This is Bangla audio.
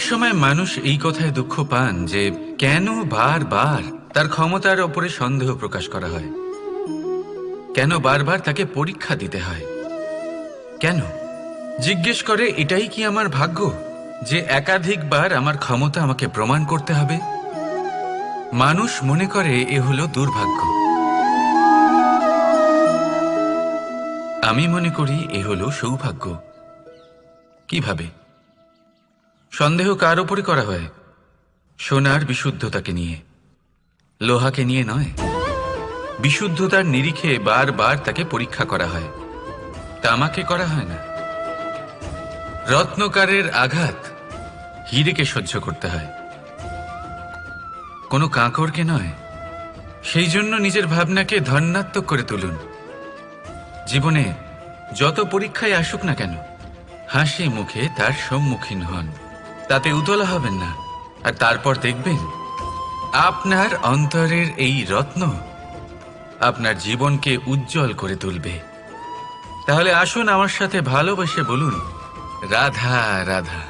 সময় মানুষ এই কথায় দুঃখ পান যে কেন বারবার তার ক্ষমতার ওপরে সন্দেহ প্রকাশ করা হয়, কেন বারবার তাকে পরীক্ষা দিতে হয়, কেন জিজ্ঞেস করে এটাই কি আমার ভাগ্য যে একাধিকবার আমার ক্ষমতা আমাকে প্রমাণ করতে হবে। মানুষ মনে করে এ হলো দুর্ভাগ্য। আমি মনে করি এ হলো সৌভাগ্য। কিভাবে? সন্দেহ কার ওপরে করা হয়? সোনার বিশুদ্ধতাকে নিয়ে, লোহাকে নিয়ে নয়। বিশুদ্ধতার নিরিখে বারবার তাকে পরীক্ষা করা হয়, তামাকে করা হয় না। রত্নকারের আঘাত হীরেকে সহ্য করতে হয়, কোনো কাঁকরকে নয়। সেই জন্য নিজের ভাবনাকে ধন্যাত্মক করে তুলুন। জীবনে যত পরীক্ষায় আসুক না কেন, হাসি মুখে তার সম্মুখীন হন, তাতে উতলা হবেন না। আর তারপর দেখবেন আপনার অন্তরের এই রত্ন আপনার জীবনকে উজ্জ্বল করে তুলবে। তাহলে আসুন আমার সাথে ভালোবেসে বলুন, রাধা রাধা।